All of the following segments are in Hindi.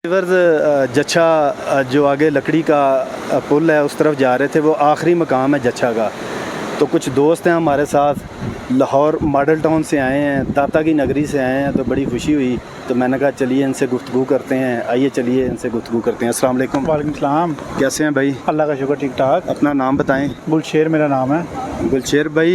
जच्छा जो आगे लकड़ी का पुल है उस तरफ जा रहे थे, वो आखिरी मकाम है जच्छा का। तो कुछ दोस्त हैं हमारे साथ, लाहौर मॉडल टाउन से आए हैं, दाता की नगरी से आए हैं, तो बड़ी खुशी हुई। तो मैंने कहा चलिए इनसे गुफ्तगू करते हैं। आइए चलिए इनसे गुफ्तगू करते हैं। अस्सलाम वालेकुम। वालेकुम सलाम। कैसे हैं भाई? अल्लाह का शुक्र, ठीक ठाक। अपना नाम बताएं। गुलशेर मेरा नाम है। गुलशेर भाई,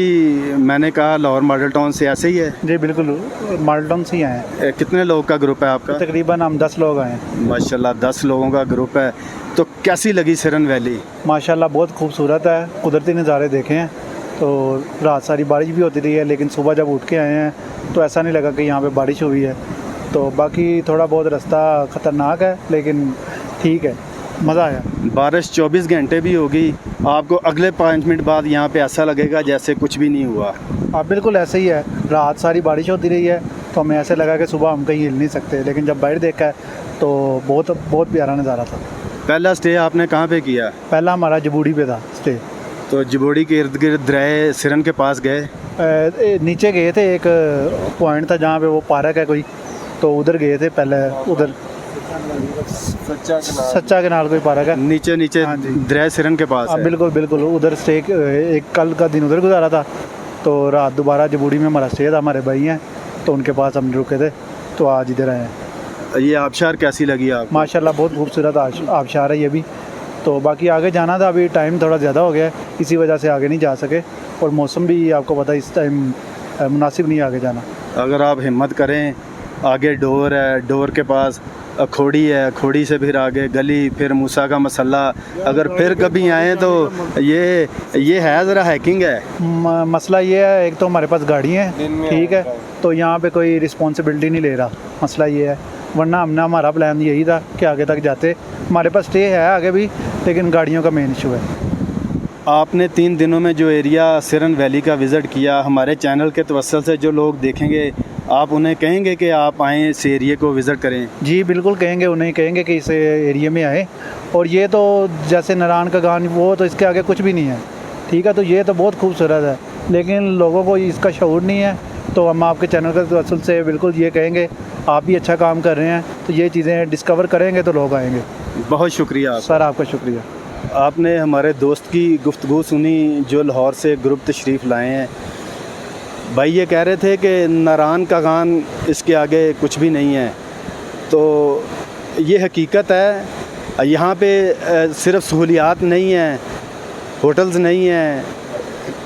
मैंने कहा लाहौर मॉडल टाउन से ऐसे ही है? जी बिल्कुल, मॉडल टाउन से ही आए हैं। कितने लोग का ग्रुप है आपका? तकरीबन हम 10 लोग आए हैं। माशाल्लाह 10 लोगों का ग्रुप है। तो कैसी लगी सिरन वैली? माशाल्लाह बहुत खूबसूरत है, कुदरती नज़ारे देखे हैं। तो रात सारी बारिश भी होती रही है, लेकिन सुबह जब उठ के आए हैं तो ऐसा नहीं लगा कि यहाँ पे बारिश हुई है। तो बाकी थोड़ा बहुत रास्ता ख़तरनाक है, लेकिन ठीक है, मज़ा आया। बारिश 24 घंटे भी होगी, आपको अगले 5 मिनट बाद यहाँ पे ऐसा लगेगा जैसे कुछ भी नहीं हुआ। हाँ बिल्कुल ऐसे ही है। रात सारी बारिश होती रही है तो हमें ऐसे लगा कि सुबह हम कहीं हिल नहीं सकते, लेकिन जब बाहर देखा है तो बहुत बहुत प्यारा नज़ारा था। पहला स्टे आपने कहाँ पे किया? पहला हमारा जबूड़ी पे था स्टे। तो जबोड़ी के इर्द गिर्द दरिया सिरन के पास गए? नीचे गए थे, एक पॉइंट था जहाँ पे वो पार्क है कोई, तो उधर गए थे पहले। उधर सच्चा केनाल कोई पार्क है नीचे नीचे। हाँ जी, दरिया सिरन के पास है। बिल्कुल बिल्कुल। उधर स्टे एक कल का दिन उधर गुजारा था, तो रात दोबारा जबूड़ी में हमारा स्टे था। हमारे भाई हैं तो उनके पास हम रुके थे, तो आज इधर आए हैं। ये आबशार कैसी लगी आपको? माशाल्लाह बहुत खूबसूरत आबशार है ये भी। तो बाकी आगे जाना था, अभी टाइम थोड़ा ज़्यादा हो गया है, इसी वजह से आगे नहीं जा सके। और मौसम भी आपको पता है इस टाइम मुनासिब नहीं आगे जाना। अगर आप हिम्मत करें, आगे डोर है, डोर के पास खोड़ी है, खोड़ी से फिर आगे गली, फिर मूसा का मसल्ला। अगर फिर कभी आएँ तो ये है ज़रा हैकिंग है। मसला ये है, एक तो हमारे पास गाड़ी है, ठीक है, तो यहाँ पे कोई रिस्पॉन्सिबिलिटी नहीं ले रहा। मसला ये है, वरना हमने हमारा प्लान यही था कि आगे तक जाते। हमारे पास स्टे है आगे भी, लेकिन गाड़ियों का मेन इशू है। आपने 3 दिनों में जो एरिया सिरन वैली का विज़िट किया, हमारे चैनल के तवस्सुल से जो लोग देखेंगे, आप उन्हें कहेंगे कि आप आएँ इस एरिया को विज़िट करें? जी बिल्कुल कहेंगे, उन्हें कहेंगे कि इस एरिया में आए। और ये तो जैसे नारायण का गान, वो तो इसके आगे कुछ भी नहीं है, ठीक है। तो ये तो बहुत खूबसूरत है, लेकिन लोगों को इसका शऊर नहीं है। तो हम आपके चैनल के तवस्सुल से बिल्कुल ये कहेंगे, आप भी अच्छा काम कर रहे हैं, तो ये चीज़ें डिस्कवर करेंगे तो लोग आएंगे। बहुत शुक्रिया सर, आपका शुक्रिया। आपने हमारे दोस्त की गुफ्तगू सुनी जो लाहौर से ग्रुप तशरीफ़ लाए हैं। भाई ये कह रहे थे कि नारायण का गान इसके आगे कुछ भी नहीं है। तो ये हकीकत है। यहाँ पे सिर्फ सहूलियात नहीं हैं, होटल्स नहीं हैं,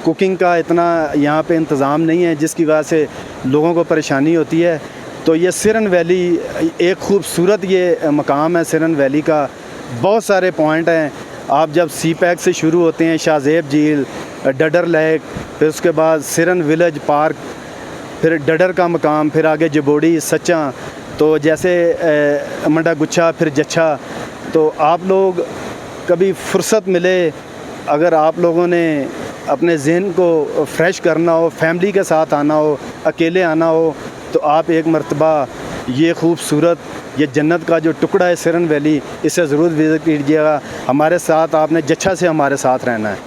कुकिंग का इतना यहाँ पे इंतज़ाम नहीं है, जिसकी वजह से लोगों को परेशानी होती है। तो ये सिरन वैली एक ख़ूबसूरत ये मकाम है। सिरन वैली का बहुत सारे पॉइंट हैं। आप जब सी पैक से शुरू होते हैं, शाहजेब झील, डडर लेक, फिर उसके बाद सिरन विलेज पार्क, फिर डडर का मकाम, फिर आगे जबोड़ी, सच्चा, तो जैसे मंडा गुच्छा, फिर जच्छा। तो आप लोग कभी फुर्सत मिले, अगर आप लोगों ने अपने ज़हन को फ्रेश करना हो, फैमिली के साथ आना हो, अकेले आना हो, तो आप एक मरतबा ये खूबसूरत, ये जन्नत का जो टुकड़ा है सिरन वैली, इसे ज़रूर विज़िट कीजिएगा। हमारे साथ आपने जच्छा से हमारे साथ रहना है।